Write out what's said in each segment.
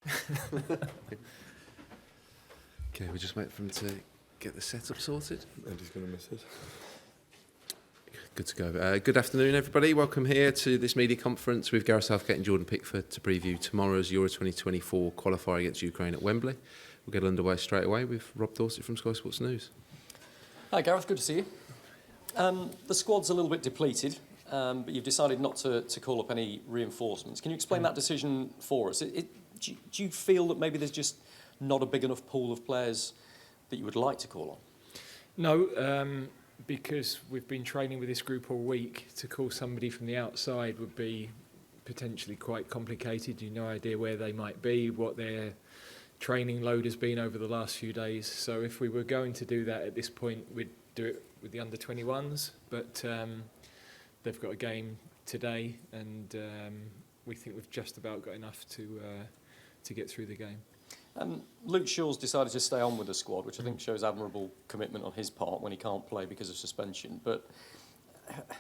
Okay, we just wait for him to get the setup sorted. And he's going to miss it. Good to go. Good afternoon, everybody. Welcome here to this media conference with Gareth Southgate and Jordan Pickford to preview tomorrow's Euro 2024 qualifier against Ukraine at Wembley. We'll get underway straight away with Rob Dorset from Sky Sports News. Hi Gareth, good to see you. The squad's a little bit depleted, but you've decided not to call up any reinforcements. Can you explain that decision for us? Do you feel that maybe there's just not a big enough pool of players that you would like to call on? No, because we've been training with this group all week. To call somebody from the outside would be potentially quite complicated. You've no idea where they might be, what their training load has been over the last few days. So if we were going to do that at this point, we'd do it with the under-21s. But they've got a game today, and we think we've just about got enough to get through the game. Luke Shaw's decided to stay on with the squad, which I think shows admirable commitment on his part when he can't play because of suspension. But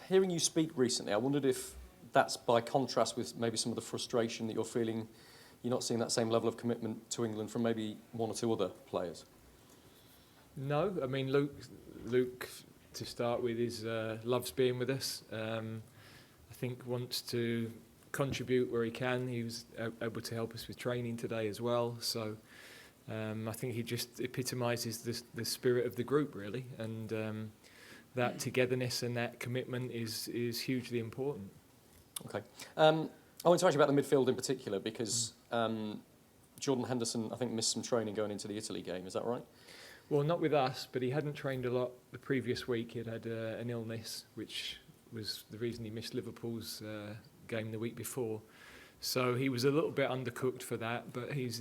hearing you speak recently, I wondered if that's by contrast with maybe some of the frustration that you're feeling. You're not seeing that same level of commitment to England from maybe one or two other players. No, I mean Luke to start with loves being with us. I think wants to contribute where he can. He was able to help us with training today as well. So I think he just epitomises the spirit of the group really, and that togetherness and that commitment is hugely important. Okay. I want to ask you about the midfield in particular because Jordan Henderson, I think, missed some training going into the Italy game. Is that right? Well, not with us, but he hadn't trained a lot the previous week. He'd had an illness, which was the reason he missed Liverpool's game the week before. So he was a little bit undercooked for that, but he's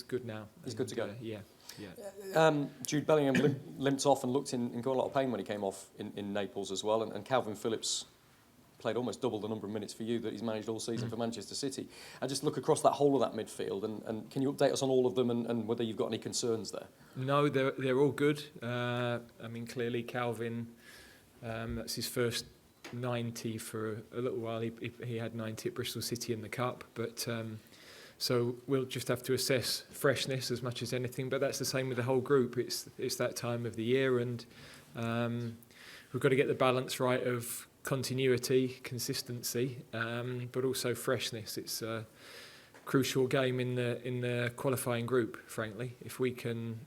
good now. He's good to go. Yeah. Jude Bellingham limped off and looked in quite a lot of pain when he came off in Naples as well, and Calvin Phillips played almost double the number of minutes for you that he's managed all season for Manchester City. I just look across that whole of that midfield, and can you update us on all of them and whether you've got any concerns there? No, they're all good. I mean, clearly Calvin, that's his first 90 for a little while. He had 90 at Bristol City in the Cup, but so we'll just have to assess freshness as much as anything. But that's the same with the whole group. It's that time of the year, and we've got to get the balance right of continuity, consistency, but also freshness. It's a crucial game in the qualifying group, frankly. If we can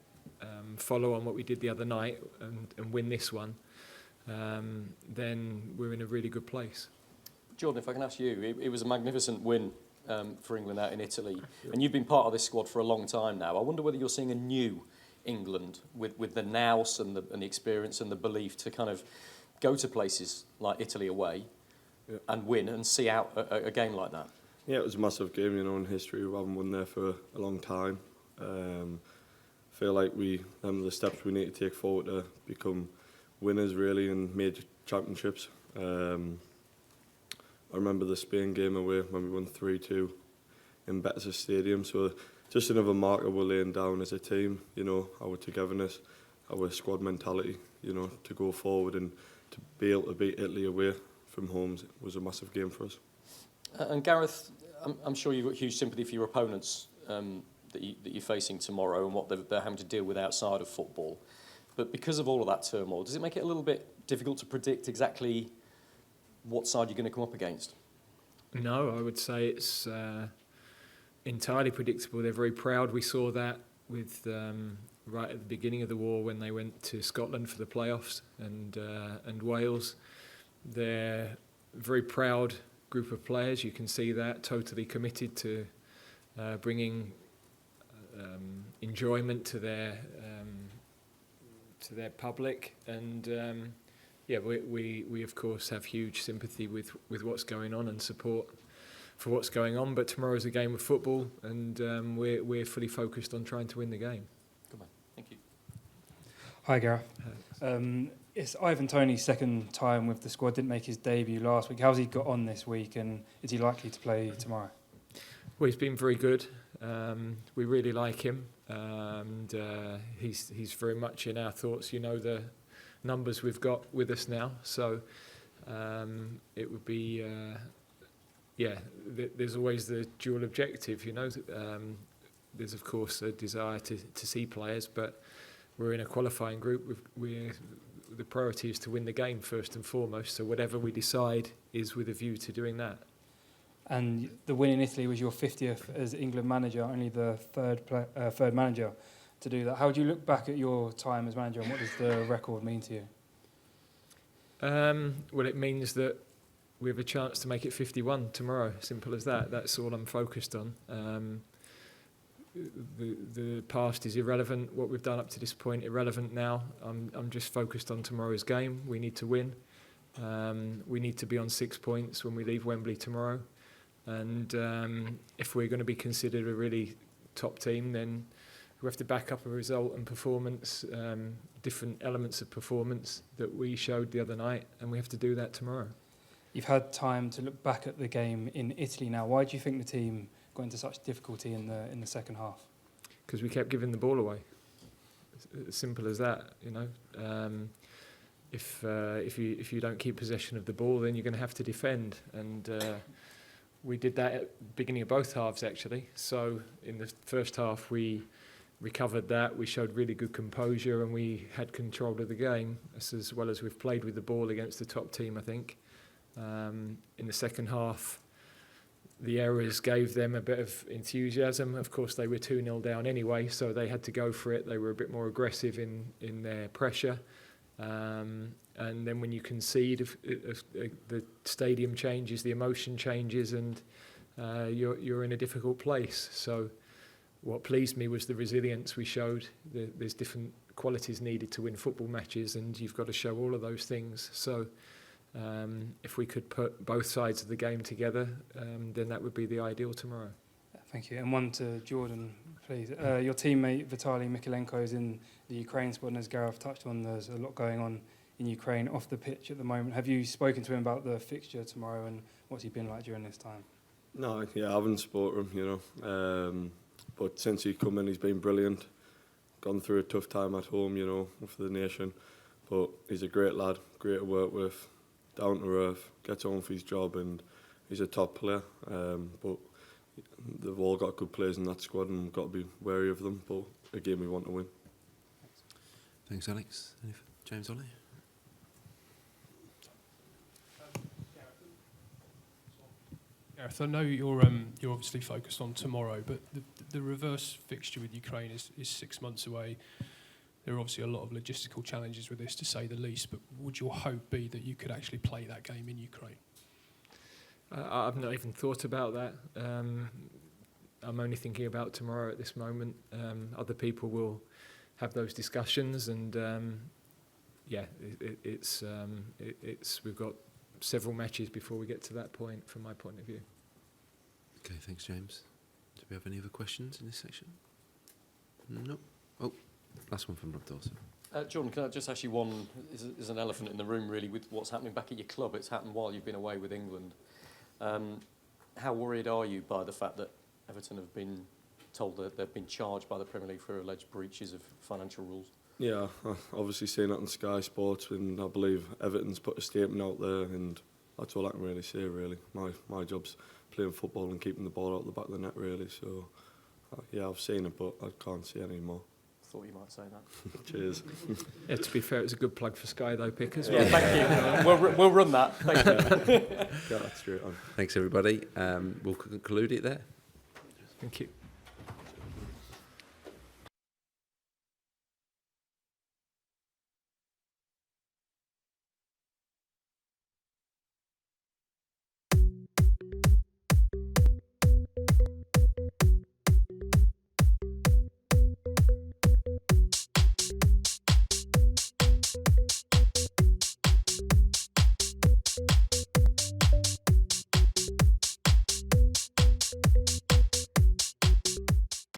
follow on what we did the other night and win this one, then we're in a really good place. Jordan, if I can ask you, it was a magnificent win for England out in Italy, and you've been part of this squad for a long time now. I wonder whether you're seeing a new England with the nous and the experience and the belief to kind of go to places like Italy away and win and see out a game like that. Yeah, it was a massive game, in history. We haven't won there for a long time. Feel like the steps we need to take forward to become winners really in major championships. I remember the Spain game away when we won 3-2 in Betts Stadium. So just another marker we're laying down as a team, our togetherness, our squad mentality, to go forward and to be able to beat Italy away from home was a massive game for us. And Gareth, I'm sure you've got huge sympathy for your opponents that you're facing tomorrow and what they're having to deal with outside of football. But because of all of that turmoil, does it make it a little bit difficult to predict exactly what side you're going to come up against? No, I would say it's entirely predictable. They're very proud. We saw that with right at the beginning of the war when they went to Scotland for the playoffs and Wales. They're a very proud group of players. You can see that, totally committed to bringing enjoyment to their public, and we of course have huge sympathy with what's going on and support for what's going on. But tomorrow's a game of football, and we're fully focused on trying to win the game. Good man, thank you. Hi Gareth. It's Ivan Toney's second time with the squad. Didn't make his debut last week. How's he got on this week, and is he likely to play tomorrow? Well, he's been very good. We really like him, and he's very much in our thoughts. The numbers we've got with us now, so it would be there's always the dual objective. there's of course a desire to see players, but we're in a qualifying group. The priority is to win the game first and foremost. So whatever we decide is with a view to doing that. And the win in Italy was your 50th as England manager, only the third manager to do that. How do you look back at your time as manager, and what does the record mean to you? Well, it means that we have a chance to make it 51 tomorrow. Simple as that. That's all I'm focused on. The past is irrelevant. What we've done up to this point, irrelevant now. I'm just focused on tomorrow's game. We need to win. We need to be on 6 points when we leave Wembley tomorrow. And if we're going to be considered a really top team, then we have to back up a result and performance, different elements of performance that we showed the other night, and we have to do that tomorrow. You've had time to look back at the game in Italy now. Why do you think the team got into such difficulty in the second half? Because we kept giving the ball away. As simple as that, you know. If you don't keep possession of the ball, then you're going to have to defend, and we did that at the beginning of both halves actually. So in the first half we recovered that, we showed really good composure, and we had control of the game as well as we've played with the ball against the top team, I think. In the second half, the errors gave them a bit of enthusiasm. Of course, they were 2-0 down anyway, so they had to go for it. They were a bit more aggressive in their pressure. And then when you concede, the stadium changes, the emotion changes, and you're in a difficult place. So what pleased me was the resilience we showed. There's different qualities needed to win football matches, and you've got to show all of those things. So if we could put both sides of the game together, then that would be the ideal tomorrow. Thank you. And one to Jordan, please. Your teammate Vitaly Mykolenko is in the Ukraine squad, and as Gareth touched on, there's a lot going on in Ukraine off the pitch at the moment. Have you spoken to him about the fixture tomorrow, and what's he been like during this time? No, yeah, I haven't spoken to him, you know. But since he come in, he's been brilliant. Gone through a tough time at home, you know, for the nation. But he's a great lad, great to work with, down to earth, gets on for his job, and he's a top player. But they've all got good players in that squad, and we've got to be wary of them. But a game we want to win. Thanks, Alex. James Ollie? Gareth, I know you're obviously focused on tomorrow, but the reverse fixture with Ukraine is 6 months away. There are obviously a lot of logistical challenges with this, to say the least, but would your hope be that you could actually play that game in Ukraine? I've not even thought about that. I'm only thinking about tomorrow at this moment. Other people will have those discussions, and we've got several matches before we get to that point, from my point of view. Okay, thanks, James. Do we have any other questions in this section? No. Oh, last one from Rob Dawson. Jordan, can I just ask you one? Is an elephant in the room, really, with what's happening back at your club. It's happened while you've been away with England. How worried are you by the fact that Everton have been told that they've been charged by the Premier League for alleged breaches of financial rules? Yeah, obviously seen that on Sky Sports, and I believe Everton's put a statement out there, and that's all I can really say, really. My job's playing football and keeping the ball out the back of the net, really. So, yeah, I've seen it, but I can't see any more. Thought you might say that. Cheers. Yeah, to be fair, it's a good plug for Sky, though, Pick, as Yeah, well. thank you. We'll run that. Thank you. Yeah, that's straight on. Thanks, everybody. We'll conclude it there. Thank you.